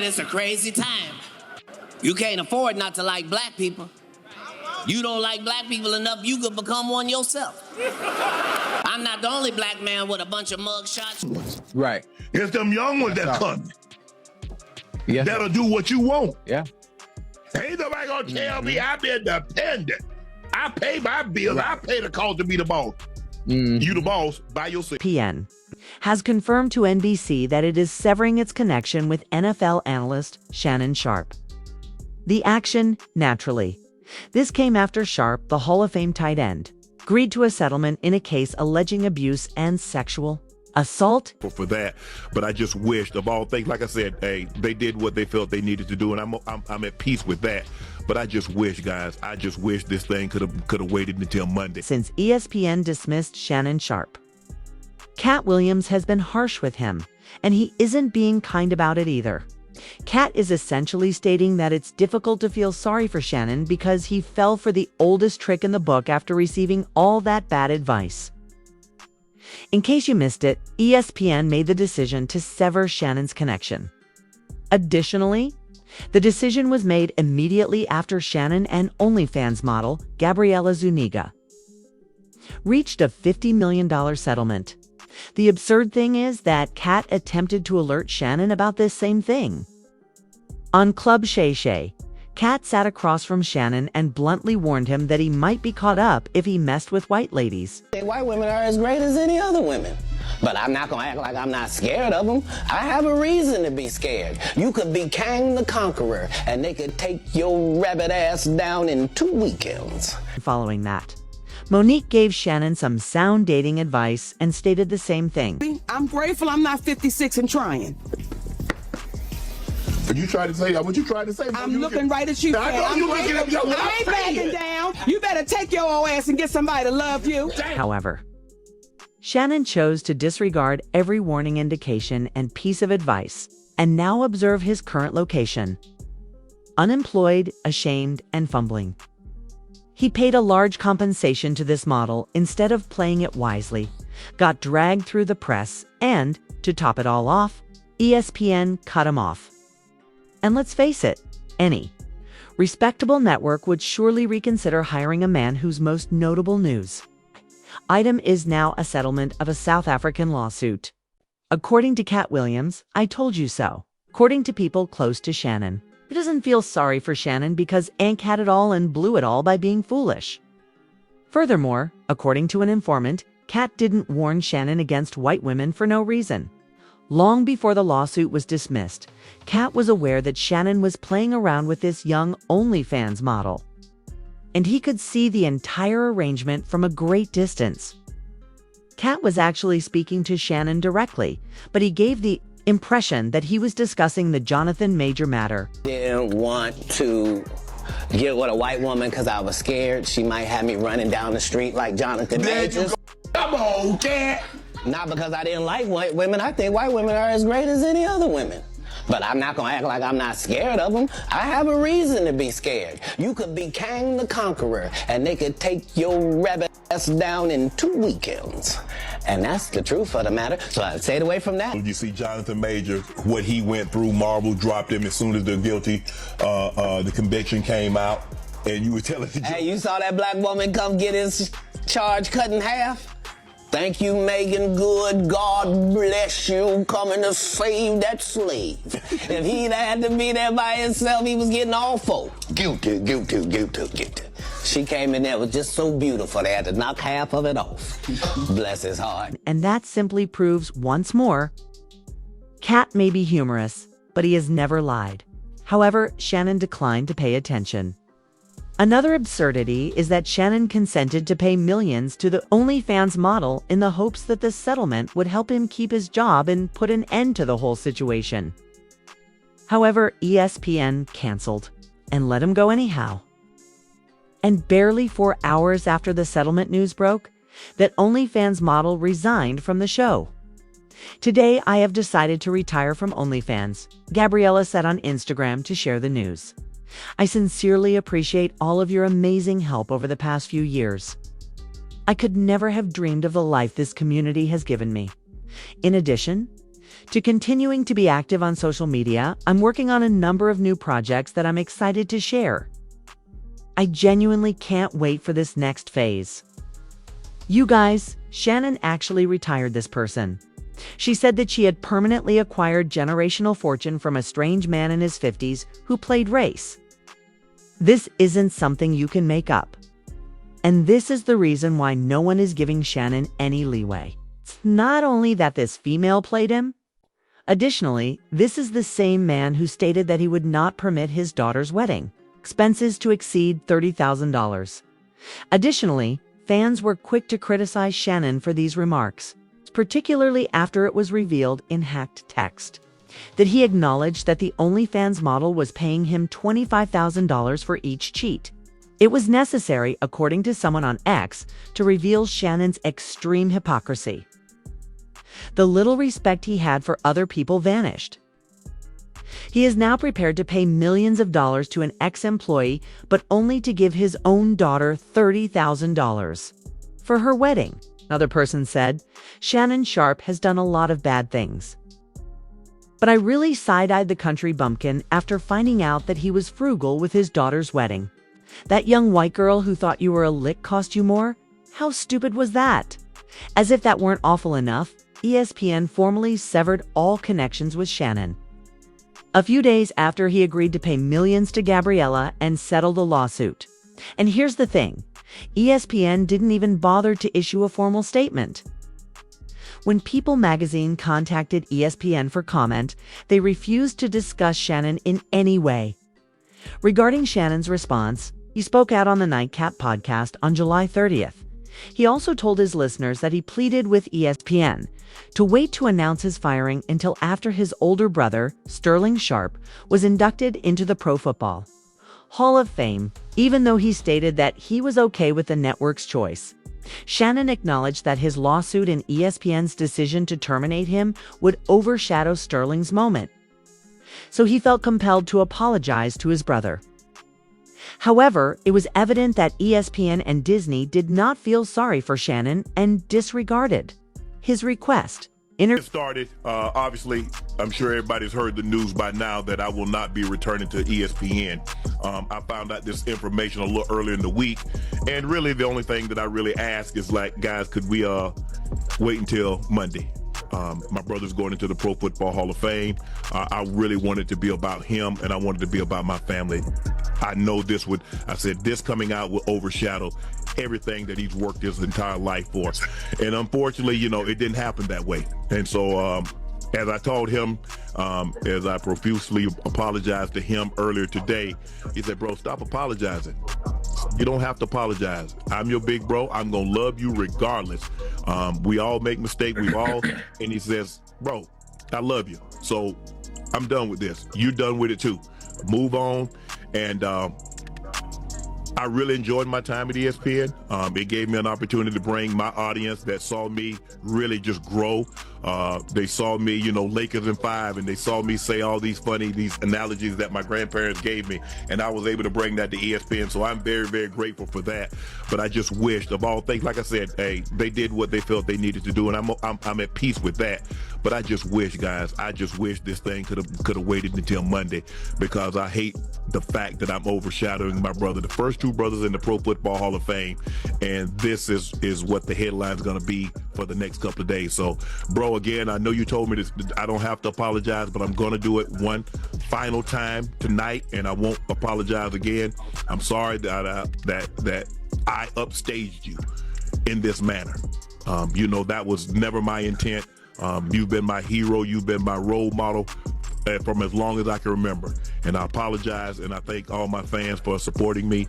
It's a crazy time. You can't afford not to like black people. You don't like black people enough, you could become one yourself. I'm not the only black man with a bunch of mug shots. Right. It's them young ones that come. Yes. That'll do what you want. Yeah. Ain't nobody gonna tell me I'm independent. I pay my bills. Right. I pay the cost to be the boss. You the boss by yourself. ESPN has confirmed to NBC that it is severing its connection with NFL analyst Shannon Sharpe. The action, naturally. This came after Sharpe, the Hall of Fame tight end, agreed to a settlement in a case alleging abuse and sexual assault. For that, but I just wished, of all things, like I said, hey, they did what they felt they needed to do, and I'm at peace with that. But I just wish, guys, I just wish this thing could have waited until Monday. Since ESPN dismissed Shannon Sharpe, Katt Williams has been harsh with him, and he isn't being kind about it either. Katt is essentially stating that it's difficult to feel sorry for Shannon because he fell for the oldest trick in the book after receiving all that bad advice. In case you missed it, ESPN made the decision to sever Shannon's connection. Additionally, the decision was made immediately after Shannon and OnlyFans model Gabriela Zuniga reached a $50 million settlement. The absurd thing is that Katt attempted to alert Shannon about this same thing. On Club Shay Shay, Katt sat across from Shannon and bluntly warned him that he might be caught up if he messed with white ladies. White women are as great as any other women. But I'm not gonna act like I'm not scared of them. I have a reason to be scared. You could be Kang the Conqueror, and they could take your rabbit ass down in 2 weekends. Following that, Monique gave Shannon some sound dating advice and stated the same thing. I'm grateful I'm not 56 and trying. You tried to say that. What you tried to say? I'm looking right at you. I ain't backing down. You better take your old ass and get somebody to love you. However, Shannon chose to disregard every warning indication and piece of advice, and now observe his current location. Unemployed, ashamed, and fumbling. He paid a large compensation to this model instead of playing it wisely, got dragged through the press, and, to top it all off, ESPN cut him off. And let's face it, any respectable network would surely reconsider hiring a man whose most notable news item is now a settlement of a South African lawsuit. According to Katt Williams, I told you so. According to people close to Shannon, he doesn't feel sorry for Shannon because Aunt had it all and blew it all by being foolish. Furthermore, according to an informant, Katt didn't warn Shannon against white women for no reason. Long before the lawsuit was dismissed, Katt was aware that Shannon was playing around with this young OnlyFans model, and he could see the entire arrangement from a great distance. Katt was actually speaking to Shannon directly, but he gave the impression that he was discussing the Jonathan Major matter. Didn't want to get with a white woman because I was scared she might have me running down the street like Jonathan Major. Come on, Katt. Not because I didn't like white women. I think white women are as great as any other women. But I'm not gonna act like I'm not scared of them. I have a reason to be scared. You could be Kang the Conqueror, and they could take your rabbit ass down in 2 weekends. And that's the truth of the matter. So I stayed away from that. You see Jonathan Major, what he went through, Marvel dropped him as soon as the conviction came out. And you were telling the Hey, you saw that black woman come get his charge cut in half? Thank you, Megan Good. God bless you coming to save that slave. If he'd had to be there by himself, he was getting all four. Guilty, guilty, guilty, guilty. She came in there, was just so beautiful, they had to knock half of it off. Bless his heart. And that simply proves once more, Katt may be humorous, but he has never lied. However, Shannon declined to pay attention. Another absurdity is that Shannon consented to pay millions to the OnlyFans model in the hopes that the settlement would help him keep his job and put an end to the whole situation. However, ESPN canceled and let him go anyhow. And barely 4 hours after the settlement news broke, that OnlyFans model resigned from the show. Today, I have decided to retire from OnlyFans, Gabriela said on Instagram to share the news. I sincerely appreciate all of your amazing help over the past few years. I could never have dreamed of the life this community has given me. In addition, to continuing to be active on social media, I'm working on a number of new projects that I'm excited to share. I genuinely can't wait for this next phase. You guys, Shannon actually retired this person. She said that she had permanently acquired generational fortune from a strange man in his 50s who played race. This isn't something you can make up. And this is the reason why no one is giving Shannon any leeway. It's not only that this female played him. Additionally, this is the same man who stated that he would not permit his daughter's wedding expenses to exceed $30,000. Additionally, fans were quick to criticize Shannon for these remarks, particularly after it was revealed in hacked text that he acknowledged that the OnlyFans model was paying him $25,000 for each cheat. It was necessary, according to someone on X, to reveal Shannon's extreme hypocrisy. The little respect he had for other people vanished. He is now prepared to pay millions of dollars to an ex-employee, but only to give his own daughter $30,000 for her wedding. Another person said, Shannon Sharpe has done a lot of bad things. But I really side-eyed the country bumpkin after finding out that he was frugal with his daughter's wedding. That young white girl who thought you were a lick cost you more? How stupid was that? As if that weren't awful enough, ESPN formally severed all connections with Shannon. A few days after he agreed to pay millions to Gabriella and settle the lawsuit. And here's the thing, ESPN didn't even bother to issue a formal statement. When People magazine contacted ESPN for comment, they refused to discuss Shannon in any way. Regarding Shannon's response, he spoke out on the Nightcap podcast on July 30th. He also told his listeners that he pleaded with ESPN to wait to announce his firing until after his older brother, Sterling Sharpe, was inducted into the Pro Football Hall of Fame, even though he stated that he was okay with the network's choice. Shannon acknowledged that his lawsuit and ESPN's decision to terminate him would overshadow Sterling's moment, so he felt compelled to apologize to his brother. However, it was evident that ESPN and Disney did not feel sorry for Shannon and disregarded his request. It started, obviously, I'm sure everybody's heard the news by now that I will not be returning to ESPN. I found out this information a little earlier in the week, and really the only thing that I really ask is, like, guys, could we wait until Monday? My brother's going into the Pro Football Hall of Fame. I really wanted to be about him, and I wanted to be about my family. I know this coming out will overshadow everything that he's worked his entire life for. And unfortunately, it didn't happen that way. And so, as I told him, as I profusely apologized to him earlier today, he said, bro, stop apologizing. You don't have to apologize. I'm your big bro. I'm going to love you regardless. We all make mistakes. And he says, bro, I love you. So I'm done with this. You're done with it too. Move on. And I really enjoyed my time at ESPN. It gave me an opportunity to bring my audience that saw me really just grow. They saw me, Lakers in 5, and they saw me say all these analogies that my grandparents gave me, and I was able to bring that to ESPN. So I'm very, very grateful for that. But I just wished, of all things, like I said, hey, they did what they felt they needed to do, and I'm at peace with that. But I just wish, guys, this thing could have waited until Monday, because I hate the fact that I'm overshadowing my brother, the first two brothers in the Pro Football Hall of Fame, and this is what the headline's going to be for the next couple of days. So, bro, again, I know you told me this, I don't have to apologize, but I'm going to do it one final time tonight, and I won't apologize again. I'm sorry that I upstaged you in this manner. That was never my intent. You've been my hero. You've been my role model from as long as I can remember. And I apologize, and I thank all my fans for supporting me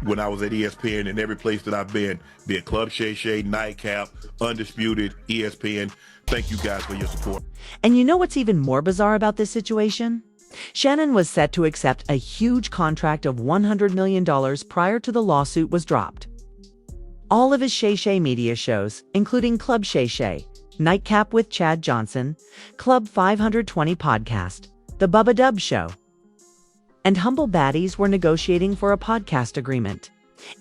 when I was at ESPN and every place that I've been, be it Club Shay Shay, Nightcap, Undisputed, ESPN. Thank you guys for your support. And you know what's even more bizarre about this situation? Shannon was set to accept a huge contract of $100 million prior to the lawsuit was dropped. All of his Shay Shay media shows, including Club Shay Shay, Nightcap with Chad Johnson, Club 520 Podcast, The Bubba Dub Show, and Humble Baddies were negotiating for a podcast agreement.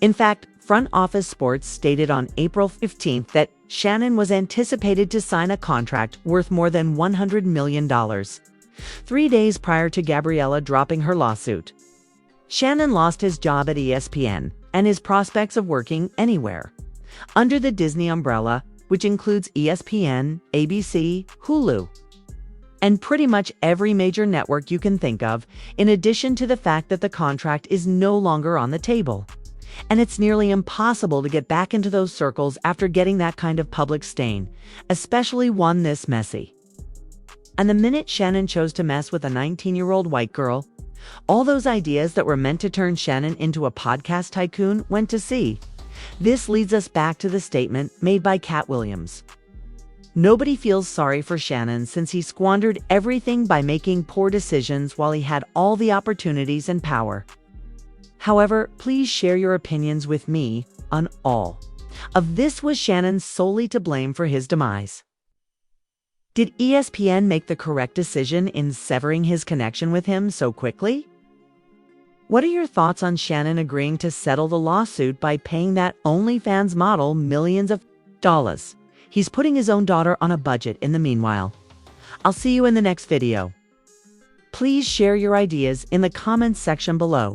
In fact, Front Office Sports stated on April 15th that Shannon was anticipated to sign a contract worth more than $100 million, 3 days prior to Gabriella dropping her lawsuit. Shannon lost his job at ESPN and his prospects of working anywhere under the Disney umbrella, which includes ESPN, ABC, Hulu, and pretty much every major network you can think of, in addition to the fact that the contract is no longer on the table. And it's nearly impossible to get back into those circles after getting that kind of public stain, especially one this messy. And the minute Shannon chose to mess with a 19-year-old white girl, all those ideas that were meant to turn Shannon into a podcast tycoon went to sea. This leads us back to the statement made by Katt Williams. Nobody feels sorry for Shannon since he squandered everything by making poor decisions while he had all the opportunities and power. However, please share your opinions with me on all of this. Was Shannon solely to blame for his demise? Did ESPN make the correct decision in severing his connection with him so quickly? What are your thoughts on Shannon agreeing to settle the lawsuit by paying that OnlyFans model millions of dollars? He's putting his own daughter on a budget in the meanwhile. I'll see you in the next video. Please share your ideas in the comments section below.